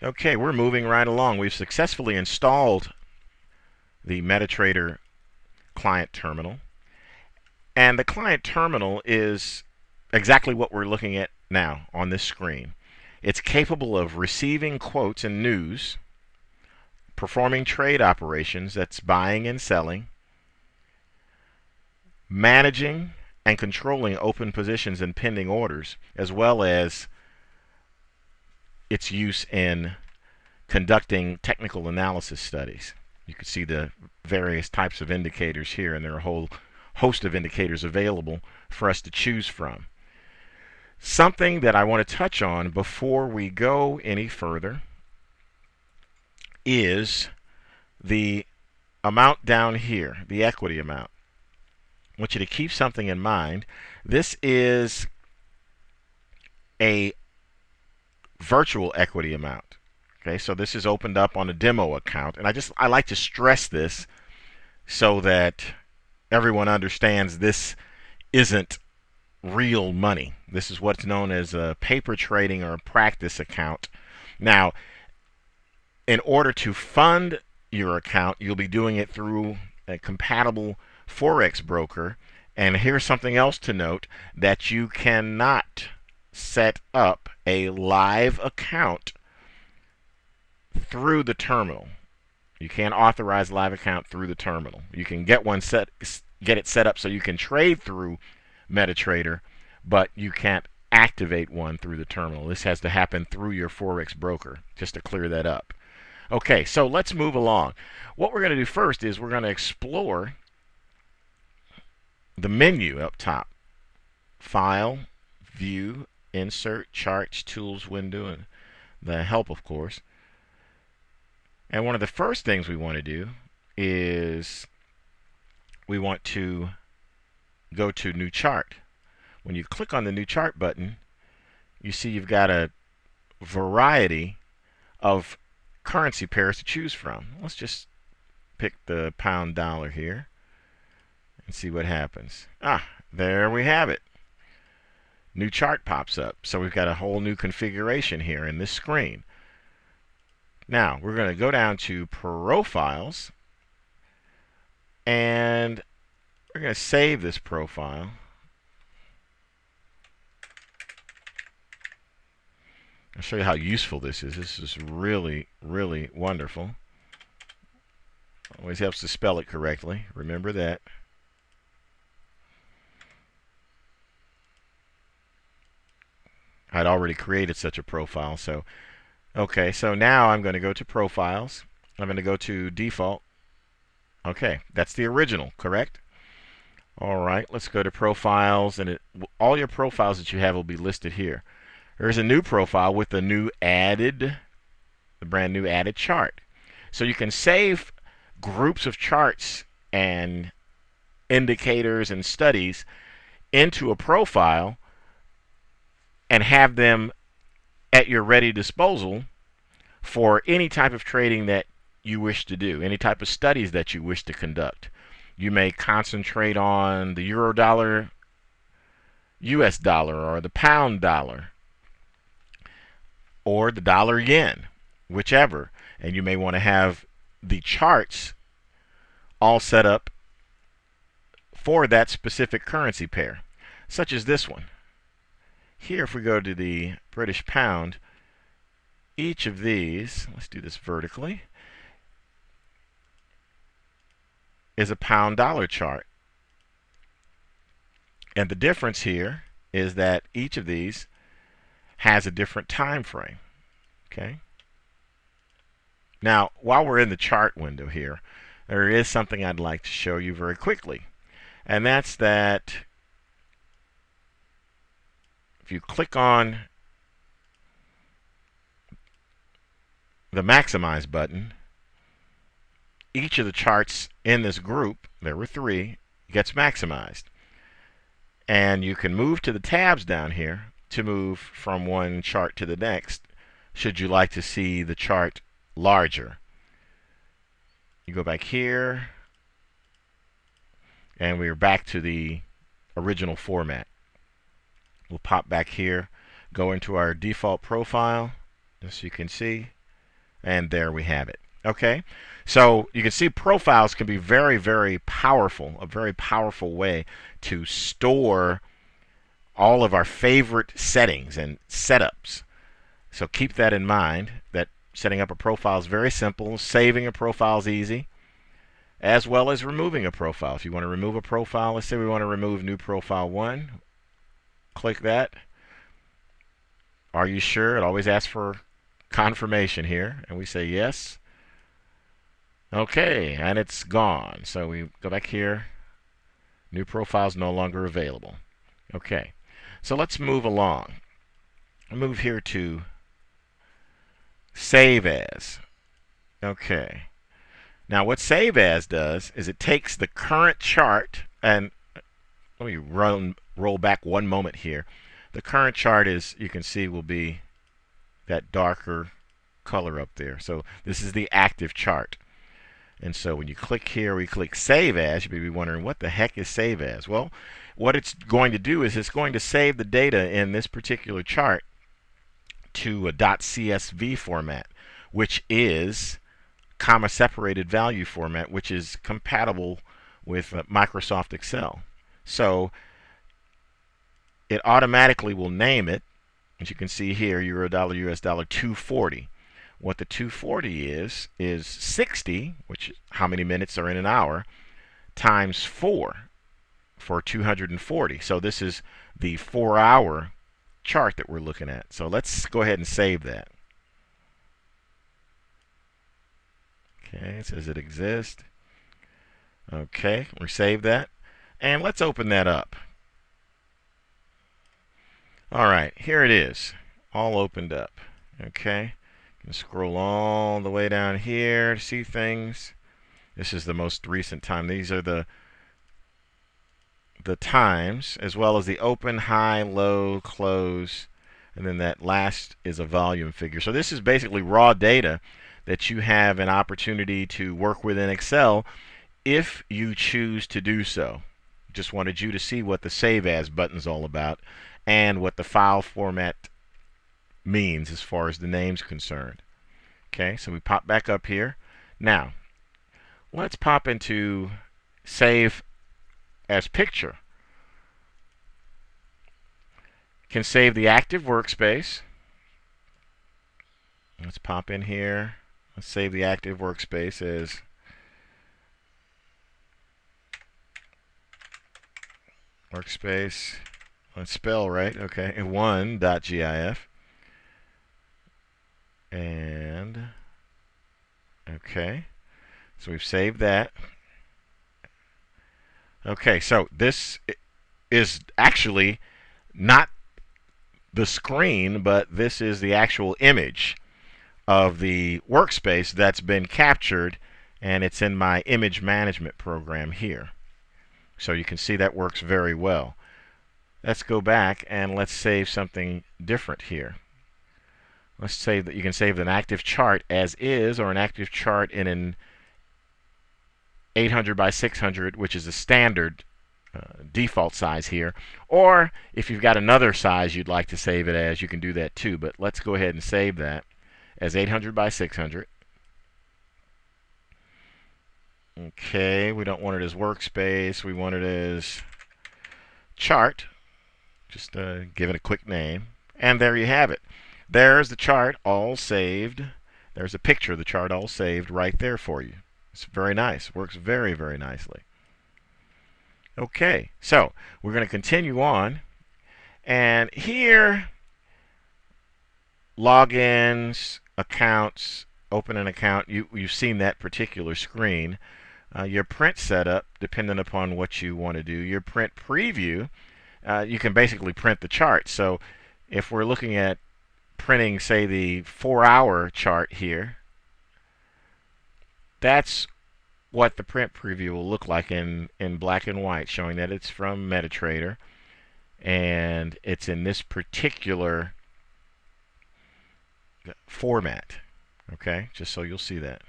Okay, we're moving right along. We've successfully installed the MetaTrader client terminal. And the client terminal is exactly what we're looking at now on this screen. It's capable of receiving quotes and news, performing trade operations, that's buying and selling, managing and controlling open positions and pending orders, as well as its use in conducting technical analysis studies. You can see the various types of indicators here, and there are a whole host of indicators available for us to choose from. Something that I want to touch on before we go any further is the amount down here, the equity amount. I want you to keep something in mind. This is a virtual equity amount. Okay, so this is opened up on a demo account, and I like to stress this so that everyone understands this isn't real money. This is what's known as a paper trading or a practice account. Now, in order to fund your account, you'll be doing it through a compatible Forex broker. And here's something else to note, that you cannot set up a live account through the terminal. You can't authorize live account through the terminal. You can get it set up so you can trade through MetaTrader, but you can't activate one through the terminal. This has to happen through your Forex broker, just to clear that up. Okay, so let's move along. What we're going to do first is we're going to explore the menu up top. File, View, Insert, Charts, Tools window, and the Help, of course. And one of the first things we want to do is we want to go to New Chart. When you click on the New Chart button, you see you've got a variety of currency pairs to choose from. Let's just pick the pound dollar here and see what happens. There we have it. New chart pops up. So we've got a whole new configuration here in this screen. Now we're going to go down to Profiles, and we're going to save this profile. I'll show you how useful this is. This is really, really wonderful. Always helps to spell it correctly. Remember that. I'd already created such a profile. Okay, so now I'm going to go to Profiles. I'm going to go to Default. Okay, that's the original, correct? All right, let's go to Profiles, and all your profiles that you have will be listed here. There's a new profile with the brand new added chart. So you can save groups of charts and indicators and studies into a profile and have them at your ready disposal for any type of trading that you wish to do, any type of studies that you wish to conduct. You may concentrate on the euro dollar, US dollar, or the pound dollar, or the dollar yen, whichever. And you may want to have the charts all set up for that specific currency pair, such as this one. Here, if we go to the British pound, each of these, let's do this vertically, is a pound dollar chart. And the difference here is that each of these has a different time frame. Okay? Now, while we're in the chart window here, there is something I'd like to show you very quickly. And that's that if you click on the Maximize button, each of the charts in this group, there were 3, gets maximized. And you can move to the tabs down here to move from one chart to the next, should you like to see the chart larger. You go back here, and we're back to the original format. We'll pop back here, go into our default profile, just so you can see. And there we have it. Okay, so you can see profiles can be very, very powerful, a very powerful way to store all of our favorite settings and setups. So keep that in mind, that setting up a profile is very simple. Saving a profile is easy, as well as removing a profile. If you want to remove a profile, let's say we want to remove new profile 1. Click that. Are you sure? It always asks for confirmation here, and we say yes. Okay, and it's gone. So we go back here. New profile is no longer available. Okay, so let's move along. Move here to Save As. Okay. Now what Save As does is it takes the current chart, and let me roll back one moment here. The current chart, is you can see, will be that darker color up there. So this is the active chart. And so when you click here, we click Save As, you may be wondering, what the heck is Save As? Well, what it's going to do is it's going to save the data in this particular chart to a .csv format, which is comma separated value format, which is compatible with Microsoft Excel. So it automatically will name it, as you can see here, euro dollar US dollar 240. What the 240 is 60, which is how many minutes are in an hour, times 4 for 240. So this is the 4-hour chart that we're looking at. So let's go ahead and save that. Okay, it says it exists. Okay, we save that. And let's open that up. Alright, here it is, all opened up. Okay, you can scroll all the way down here to see things. This is the most recent time. These are the times, as well as the open, high, low, close, and then that last is a volume figure. So this is basically raw data that you have an opportunity to work with in Excel if you choose to do so. Just wanted you to see what the Save As button's all about and what the file format means as far as the name's concerned. Okay, so we pop back up here. Now, let's pop into Save as Picture. Can save the active workspace. Let's pop in here. Let's save the active workspace as workspace. Let's spell right. Okay, 1.gif. And okay, so we've saved that. Okay, so this is actually not the screen, but this is the actual image of the workspace that's been captured, and it's in my image management program here. So you can see that works very well. Let's go back and let's save something different here. Let's say that you can save an active chart as is, or an active chart in an 800 by 600, which is a standard default size here. Or if you've got another size you'd like to save it as, you can do that too. But let's go ahead and save that as 800 by 600. Okay, we don't want it as workspace. We want it as chart. Just give it a quick name. And there you have it. There's the chart all saved. There's a picture of the chart all saved right there for you. It's very nice. Works very, very nicely. Okay, so we're going to continue on. And here, logins, accounts, open an account. You've seen that particular screen. Your print setup, depending upon what you want to do. Your print preview, you can basically print the chart. So if we're looking at printing, say, the 4-hour chart here, that's what the print preview will look like in black and white, showing that it's from MetaTrader and it's in this particular format. Okay, just so you'll see that.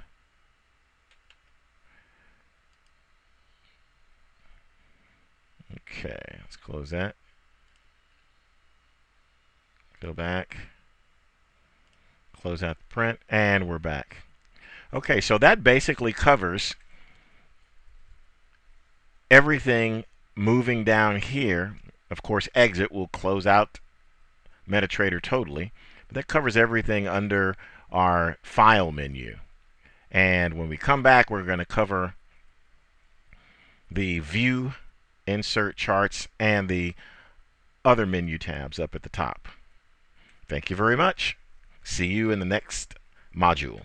Okay, let's close that. Go back. Close out the print, and we're back. Okay, so that basically covers everything moving down here. Of course, exit will close out MetaTrader totally, but that covers everything under our file menu. And when we come back, we're going to cover the view, insert charts, and the other menu tabs up at the top. Thank you very much. See you in the next module.